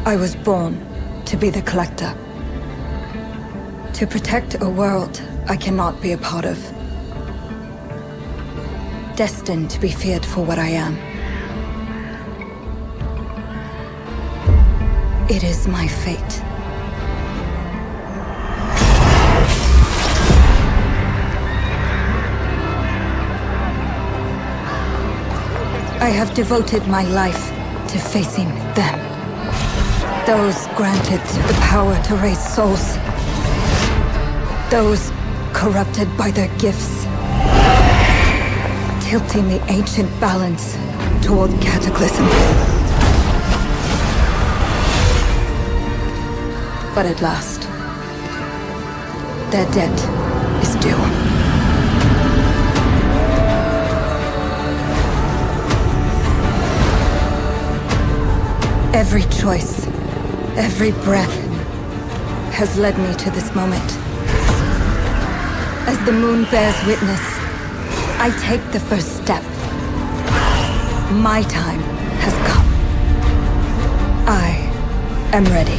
I was born to be the collector. To protect a world I cannot be a part of. Destined to be feared for what I am. It is my fate. I have devoted my life to facing them. Those granted the power to raise souls. Those corrupted by their gifts. Tilting the ancient balance toward cataclysm. But at last, their debt is due. Every choice, every breath has led me to this moment. As the moon bears witness, I take the first step. My time has come. I am ready.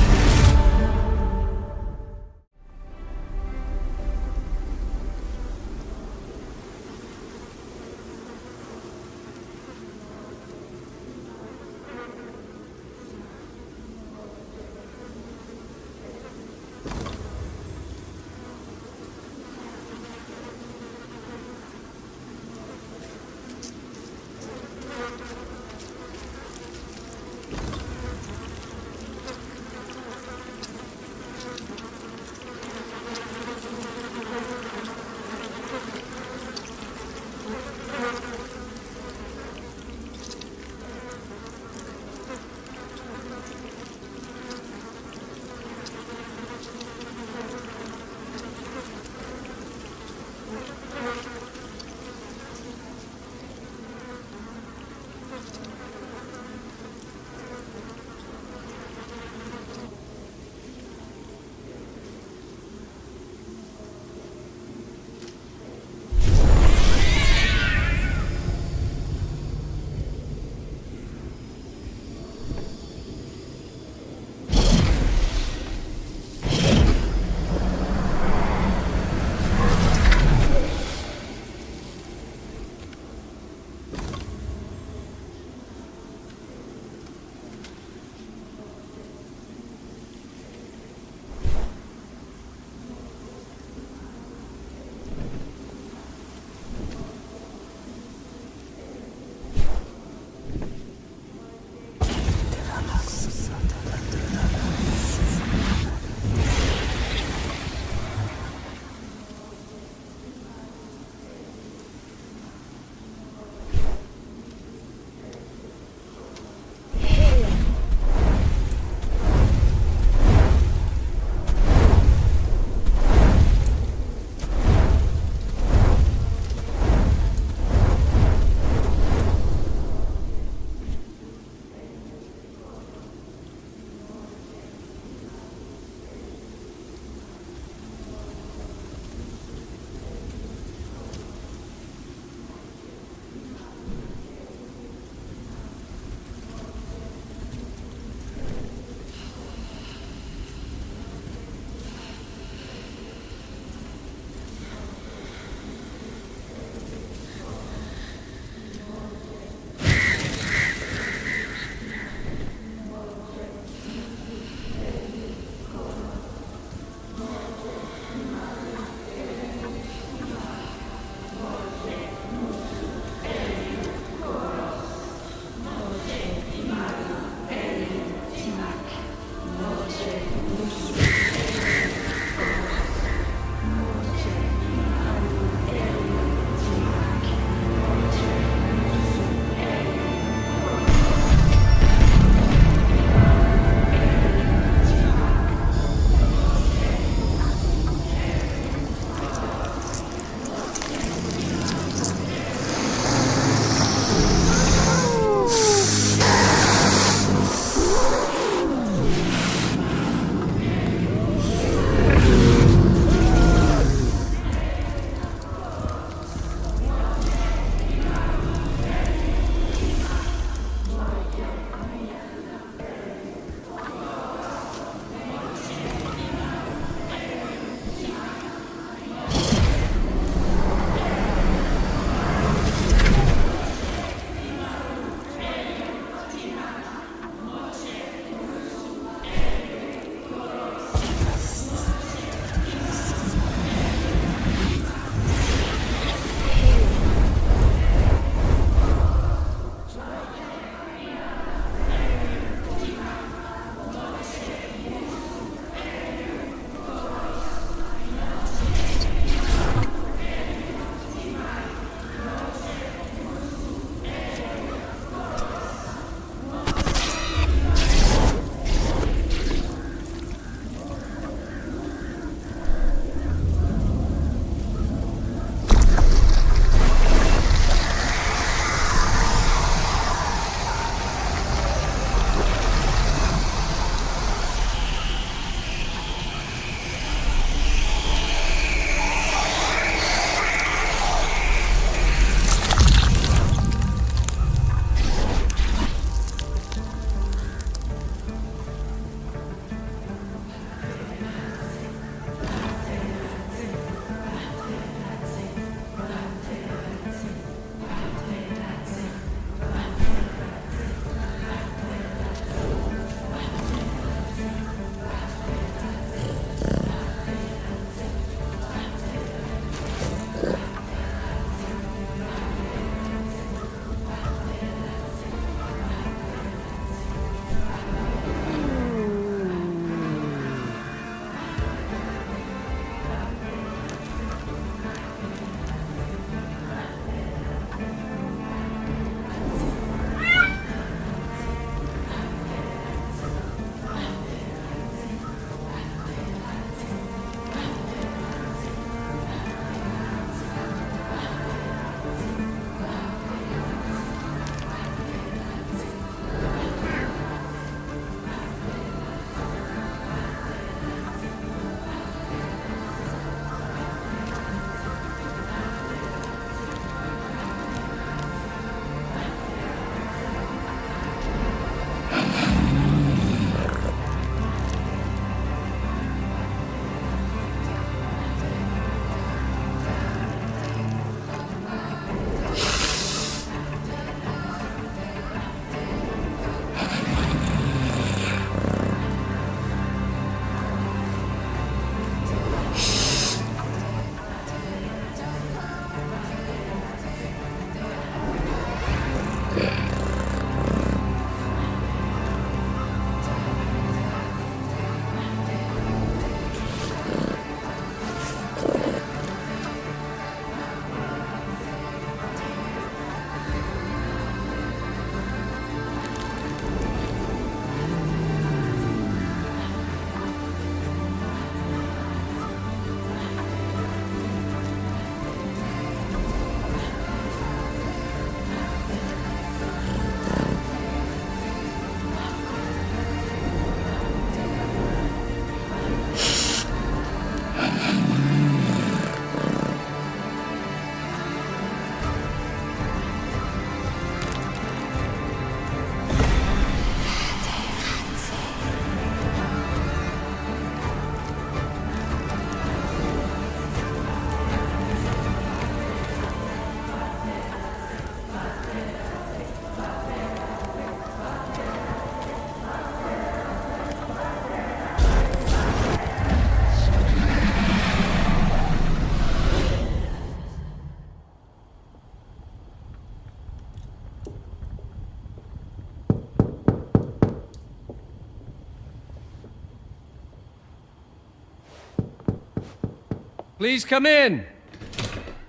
Please come in.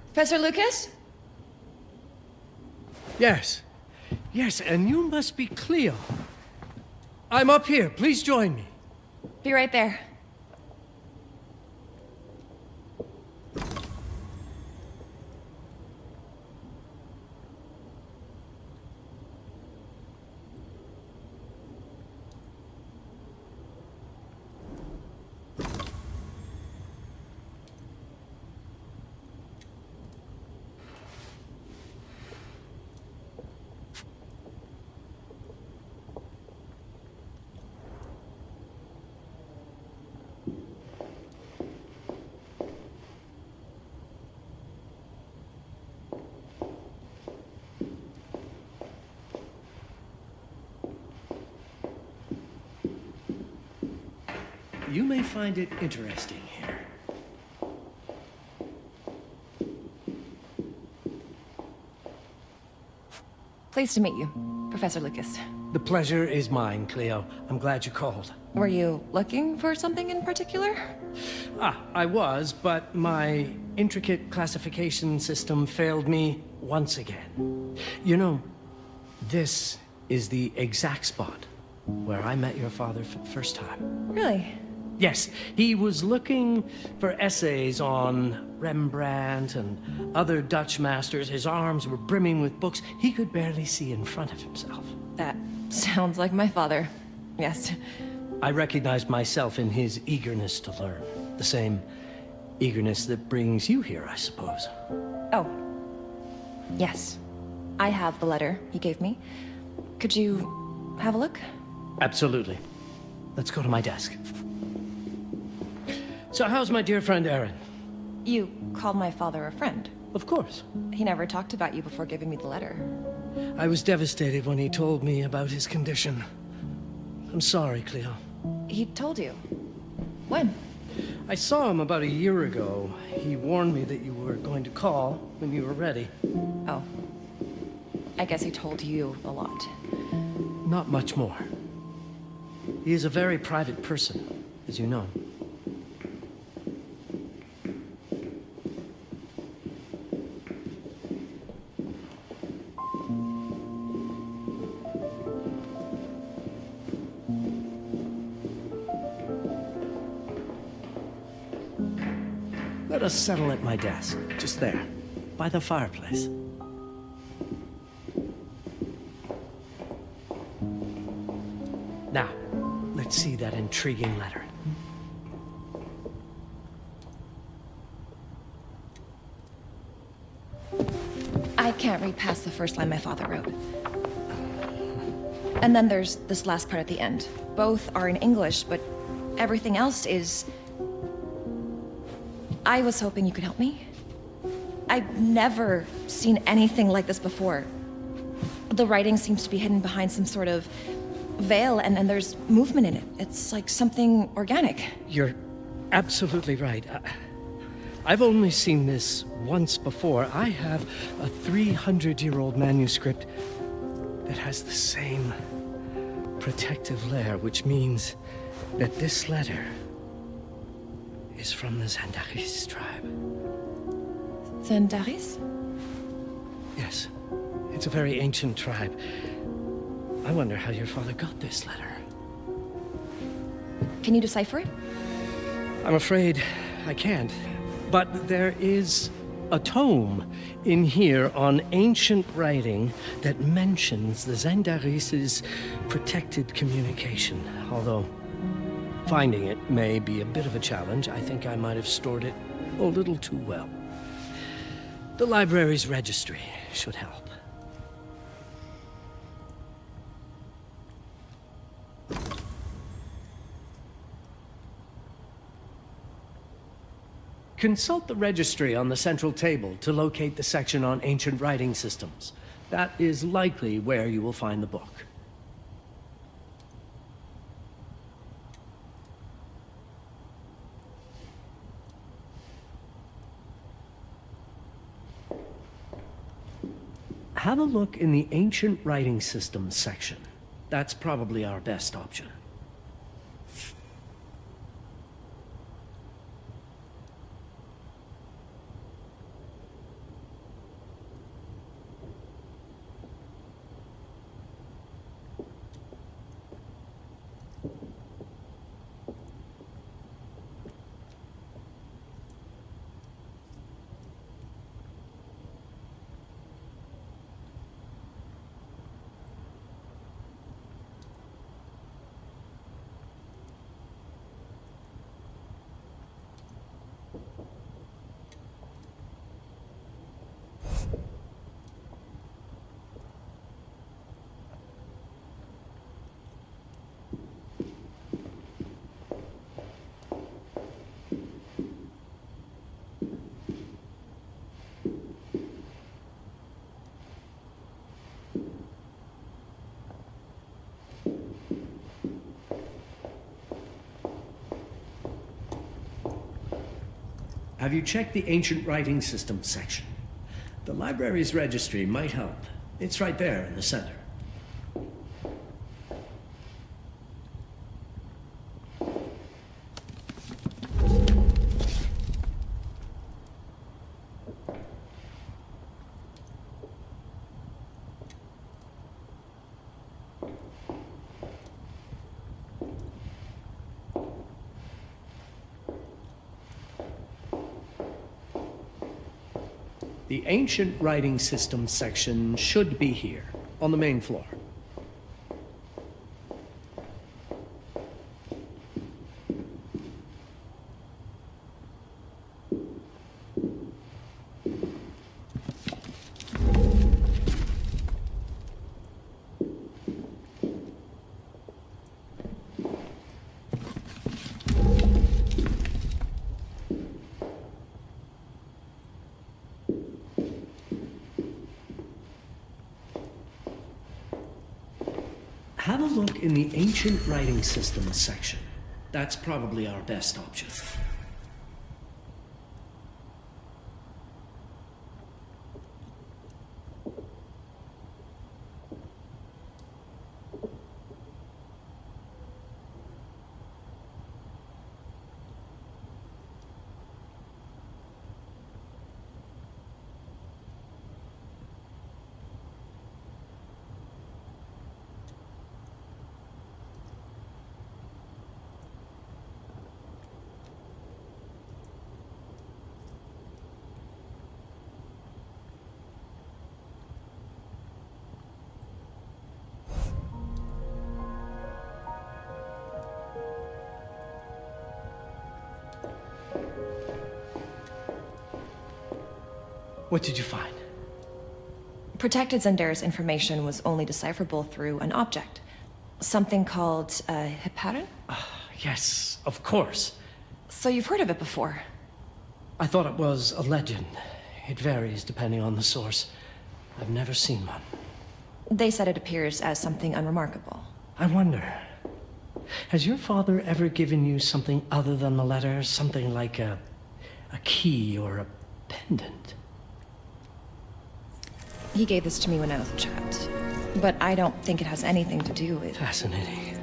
Professor Lucas? Yes. Yes, and you must be Cleo. I'm up here. Please join me. Be right there. You may find it interesting here. Pleased to meet you, Professor Lucas. The pleasure is mine, Cleo. I'm glad you called. Were you looking for something in particular? I was, but my intricate classification system failed me once again. You know, this is the exact spot where I met your father for the first time. Really? Yes, he was looking for essays on Rembrandt and other Dutch masters. His arms were brimming with books. He could barely see in front of himself. That sounds like my father. Yes. I recognized myself in his eagerness to learn. The same eagerness that brings you here, I suppose. Oh. Yes. I have the letter he gave me. Could you have a look? Absolutely. Let's go to my desk. So how's my dear friend Aaron? You called my father a friend. Of course. He never talked about you before giving me the letter. I was devastated when he told me about his condition. I'm sorry, Cleo. He told you? When? I saw him about a year ago. He warned me that you were going to call when you were ready. Oh. I guess he told you a lot. Not much more. He is a very private person, as you know. Let us settle at my desk, just there, by the fireplace. Now, let's see that intriguing letter. I can't read past the first line my father wrote. And then there's this last part at the end. Both are in English, but everything else is... I was hoping you could help me. I've never seen anything like this before. The writing seems to be hidden behind some sort of veil, and there's movement in it. It's like something organic. You're absolutely right. I've only seen this once before. I have a 300-year-old manuscript that has the same protective layer, which means that this letter is from the Zandaris tribe. Zandaris? Yes. It's a very ancient tribe. I wonder how your father got this letter. Can you decipher it? I'm afraid I can't. But there is a tome in here on ancient writing that mentions the Zandaris' protected communication. Although finding it may be a bit of a challenge. I think I might have stored it a little too well. The library's registry should help. Consult the registry on the central table to locate the section on ancient writing systems. That is likely where you will find the book. Have a look in the ancient writing systems section. That's probably our best option. Have you checked the ancient writing system section? The library's registry might help. It's right there in the center. The ancient writing system section should be here, on the main floor. Have a look in the ancient writing system section. That's probably our best option. What did you find? Protected Zendare's information was only decipherable through an object. Something called a heparin? Yes, of course. So you've heard of it before? I thought it was a legend. It varies depending on the source. I've never seen one. They said it appears as something unremarkable. I wonder, has your father ever given you something other than the letter? Something like a key or a pendant? He gave this to me when I was a child. But I don't think it has anything to do with... Fascinating.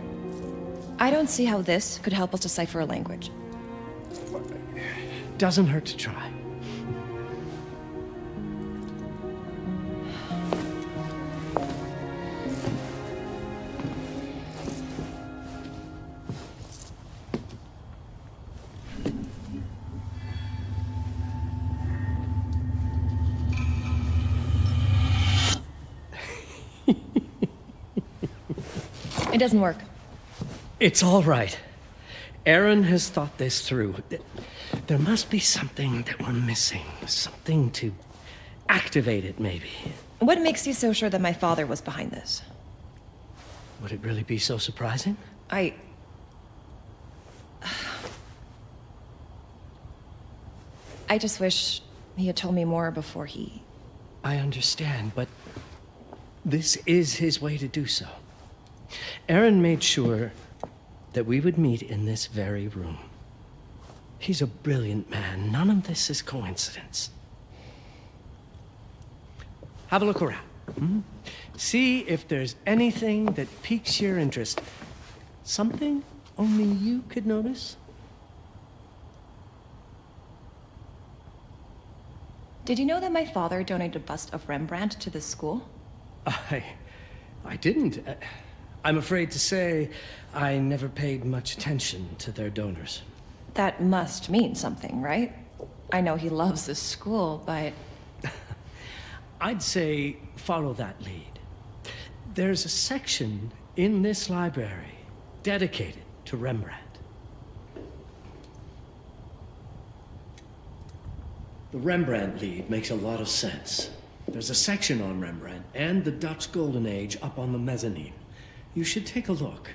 I don't see how this could help us decipher a language. Doesn't hurt to try. It doesn't work. It's all right. Aaron has thought this through. There must be something that we're missing. Something to activate it, maybe. What makes you so sure that my father was behind this? Would it really be so surprising? I just wish he had told me more before he... I understand, but this is his way to do so. Aaron made sure that we would meet in this very room. He's a brilliant man. None of this is coincidence. Have a look around. See if there's anything that piques your interest. Something only you could notice. Did you know that my father donated a bust of Rembrandt to this school? I didn't. I'm afraid to say I never paid much attention to their donors. That must mean something, right? I know he loves this school, but... I'd say follow that lead. There's a section in this library dedicated to Rembrandt. The Rembrandt lead makes a lot of sense. There's a section on Rembrandt and the Dutch Golden Age up on the mezzanine. You should take a look.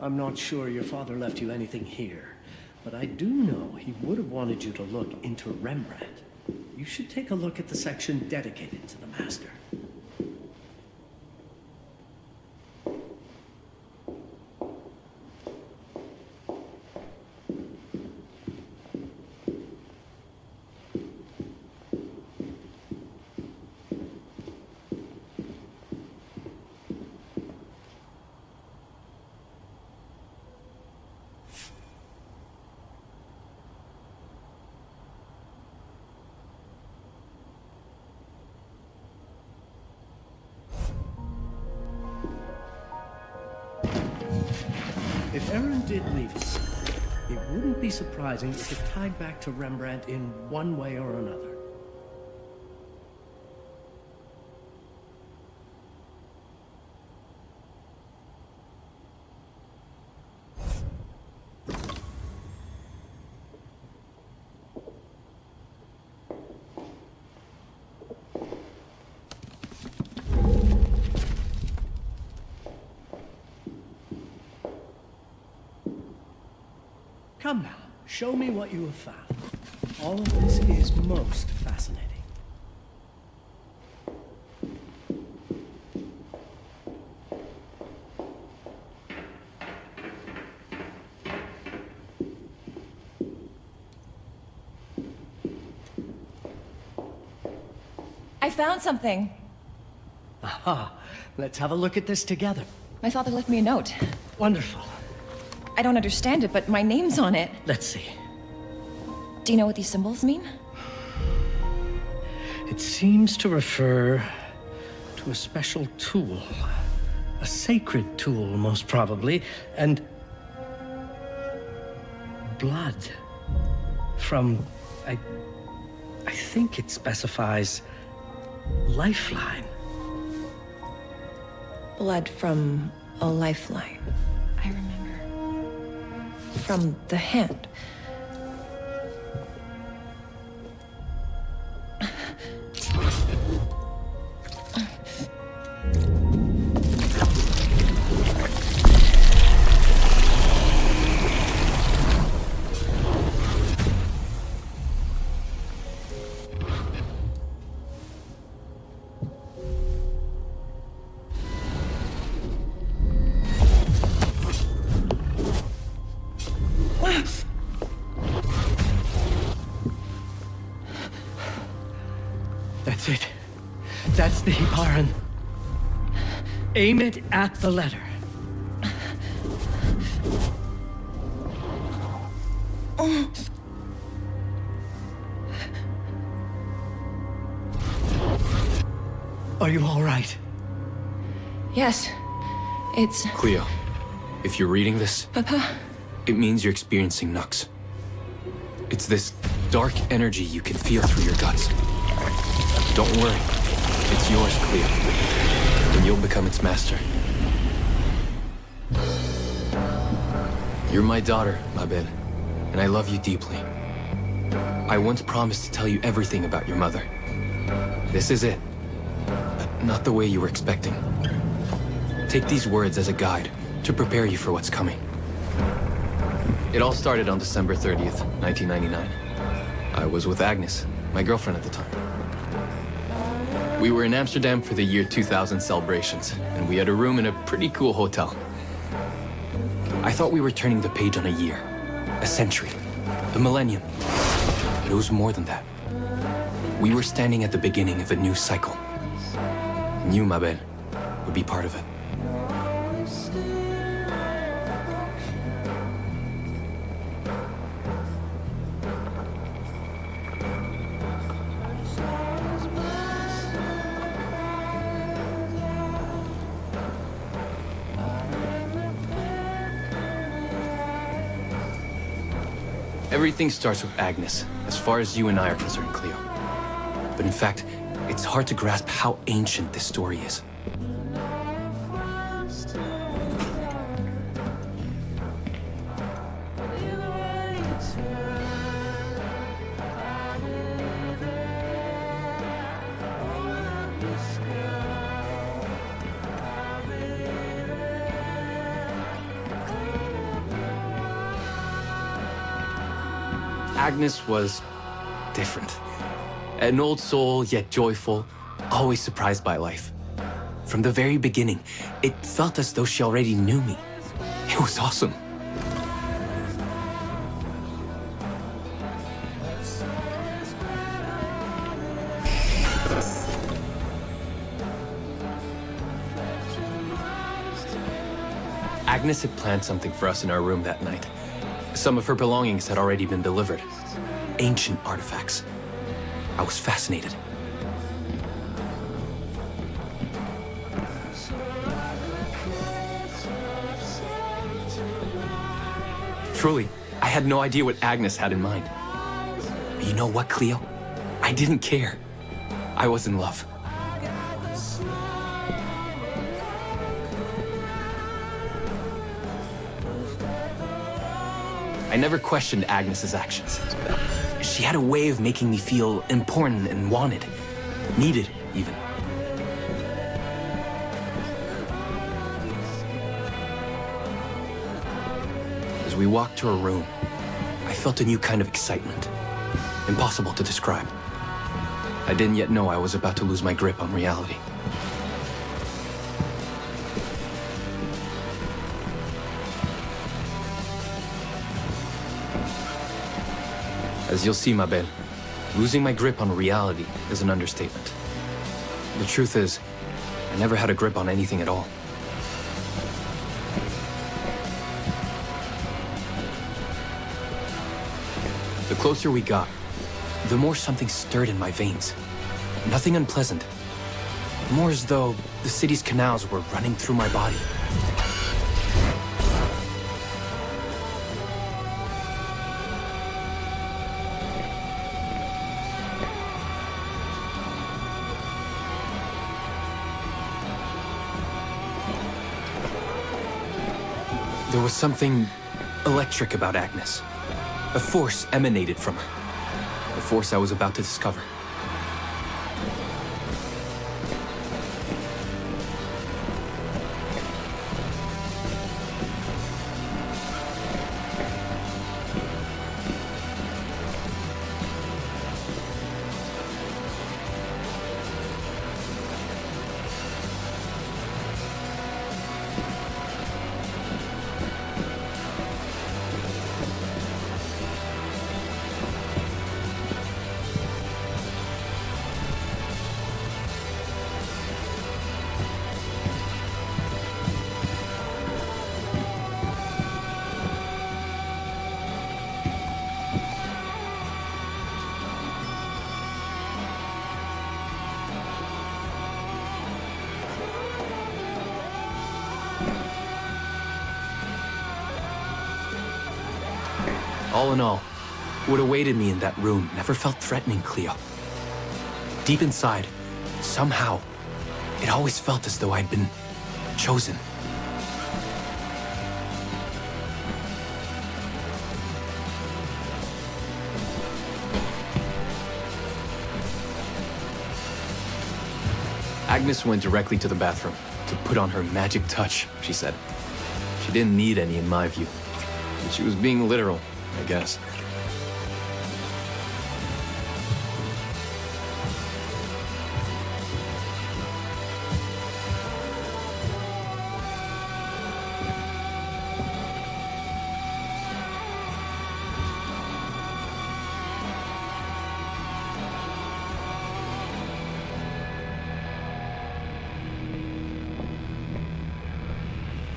I'm not sure your father left you anything here, but I do know he would have wanted you to look into Rembrandt. You should take a look at the section dedicated to the master. If Aaron did leave us, it wouldn't be surprising if it tied back to Rembrandt in one way or another. Come now, show me what you have found. All of this is most fascinating. I found something. Aha, let's have a look at this together. My father left me a note. Wonderful. I don't understand it, but my name's on it. Let's see. Do you know what these symbols mean? It seems to refer to a special tool. A sacred tool, most probably, and blood from, I think it specifies lifeline. Blood from a lifeline. I remember. From the hand. That's it. That's the Hibaran. Aim it at the letter. Are you all right? Yes. It's... Cleo, if you're reading this, Papa? it means you're experiencing Nux. It's this dark energy you can feel through your guts. Don't worry. It's yours, Cleo. And you'll become its master. You're my daughter, Mabel, and I love you deeply. I once promised to tell you everything about your mother. This is it. But not the way you were expecting. Take these words as a guide to prepare you for what's coming. It all started on December 30th, 1999. I was with Agnes, my girlfriend at the time. We were in Amsterdam for the year 2000 celebrations, and we had a room in a pretty cool hotel. I thought we were turning the page on a year, a century, a millennium. But it was more than that. We were standing at the beginning of a new cycle. And you, Mabel, would be part of it. Everything starts with Agnes, as far as you and I are concerned, Cleo. But in fact, it's hard to grasp how ancient this story is. Agnes was different. An old soul, yet joyful, always surprised by life. From the very beginning, it felt as though she already knew me. It was awesome. Agnes had planned something for us in our room that night. Some of her belongings had already been delivered. Ancient artifacts. I was fascinated. Truly, I had no idea what Agnes had in mind. But you know what, Cleo? I didn't care. I was in love. I never questioned Agnes's actions. She had a way of making me feel important and wanted, needed even. As we walked to her room, I felt a new kind of excitement, impossible to describe. I didn't yet know I was about to lose my grip on reality. As you'll see, Mabel, losing my grip on reality is an understatement. The truth is, I never had a grip on anything at all. The closer we got, the more something stirred in my veins. Nothing unpleasant. More as though the city's canals were running through my body. There was something electric about Agnes. A force emanated from her. The force I was about to discover. All in all, what awaited me in that room never felt threatening, Cleo. Deep inside, somehow, it always felt as though I'd been chosen. Agnes went directly to the bathroom to put on her magic touch, she said. She didn't need any in my view. But she was being literal, I guess.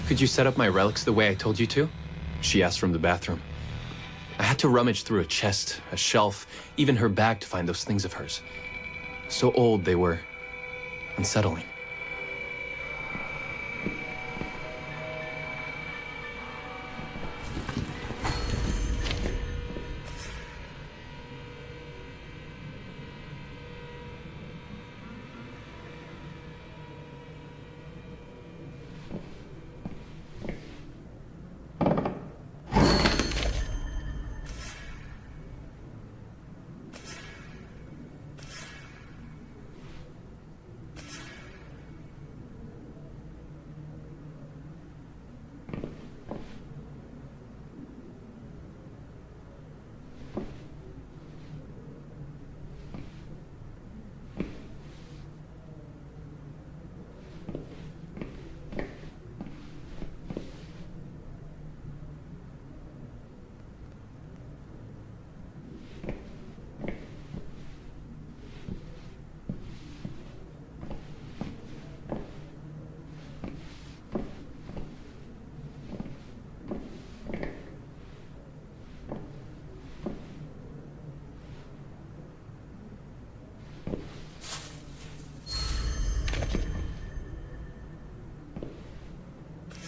Could you set up my relics the way I told you to? She asked from the bathroom. I had to rummage through a chest, a shelf, even her bag to find those things of hers. So old they were unsettling.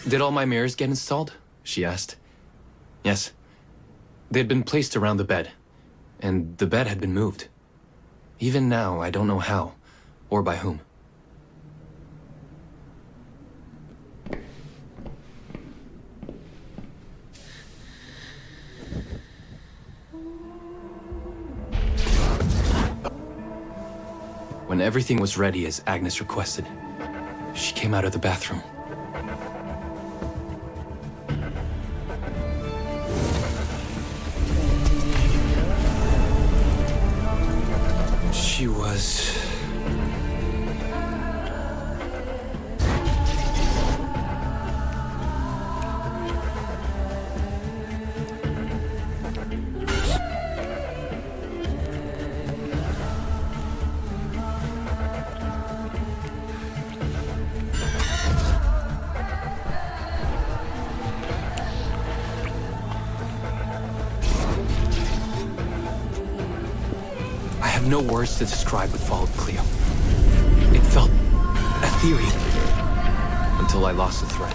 Did all my mirrors get installed? She asked. Yes. They'd been placed around the bed, and the bed had been moved. Even now, I don't know how, or by whom. When everything was ready as Agnes requested, she came out of the bathroom. She was... no words to describe what followed Cleo. It felt ethereal until I lost the thread.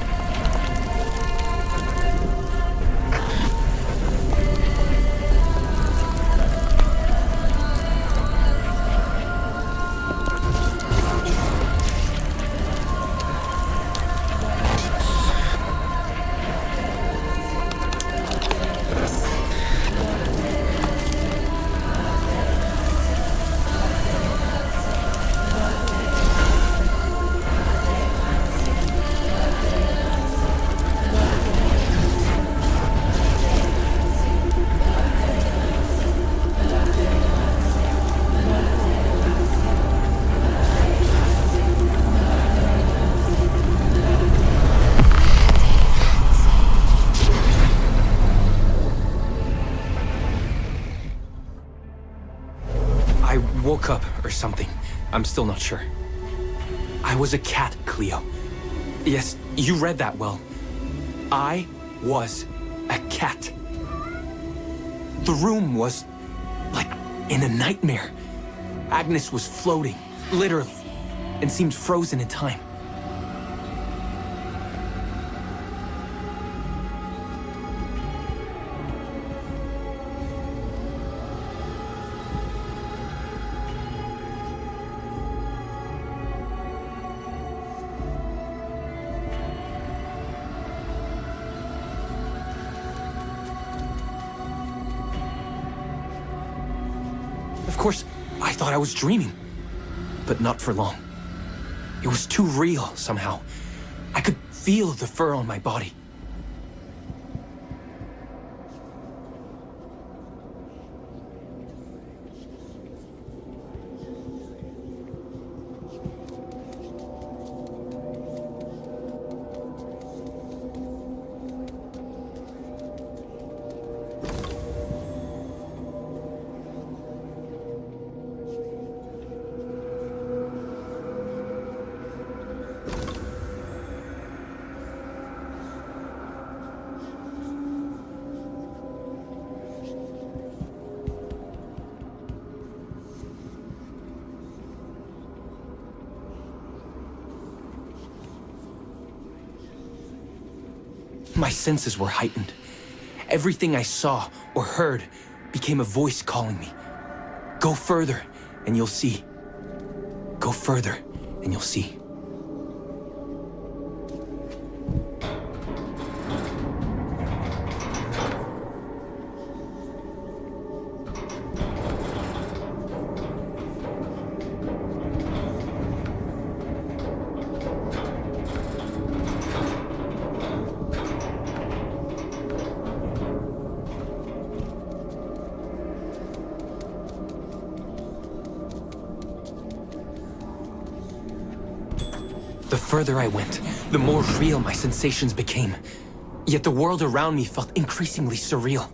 Woke up or something. I'm still not sure. I was a cat, Cleo. Yes, you read that well. I was a cat. The room was like in a nightmare. Agnes was floating, literally, and seemed frozen in time. Of course, I thought I was dreaming, but not for long. It was too real, somehow. I could feel the fur on my body. My senses were heightened. Everything I saw or heard became a voice calling me. Go further, and you'll see. Go further, and you'll see. The further I went, the more real my sensations became. Yet the world around me felt increasingly surreal.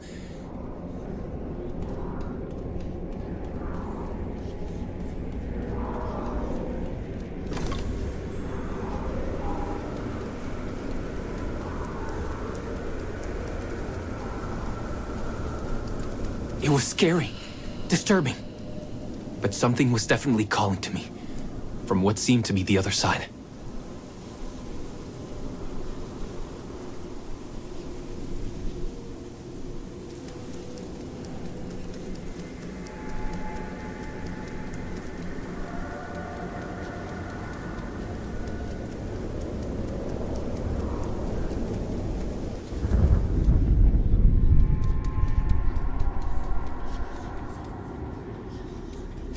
It was scary, disturbing. But something was definitely calling to me, from what seemed to be the other side.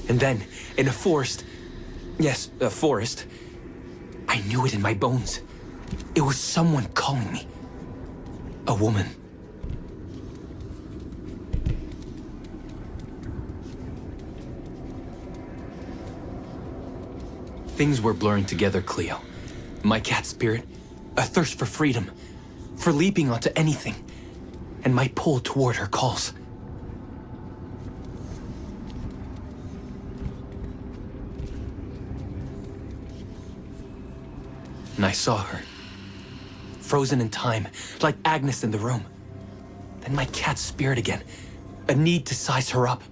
And then, in a forest, yes, a forest, I knew it in my bones. It was someone calling me. A woman. Things were blurring together, Cleo. My cat spirit, a thirst for freedom, for leaping onto anything, and my pull toward her calls. And I saw her, frozen in time, like Agnes in the room. Then my cat's spirit again, a need to size her up.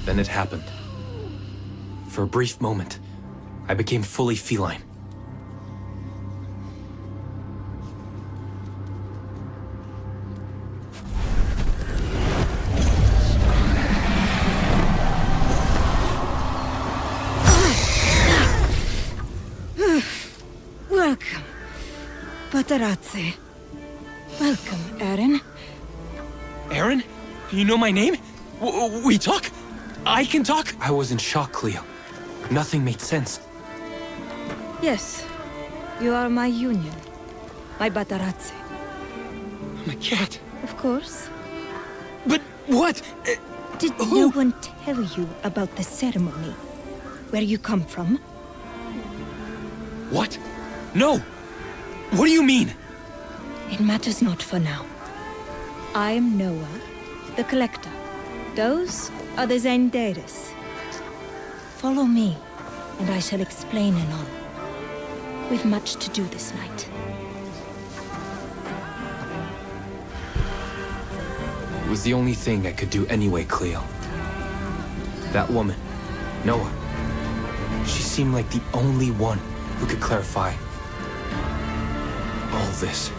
Then it happened. For a brief moment, I became fully feline. Welcome, Paparazzi. Welcome, Aaron. Aaron? You know my name? We talk? I can talk? I was in shock, Cleo. Nothing made sense. Yes, you are my union. My Paparazzi. My cat. Of course. But what? Did no one tell you about the ceremony? Where you come from? What? No! What do you mean? It matters not for now. I am Noah, the Collector. Those are the Zendaris. Follow me, and I shall explain anon. We've much to do this night. It was the only thing I could do anyway, Cleo. That woman, Noah, she seemed like the only one who could clarify all this.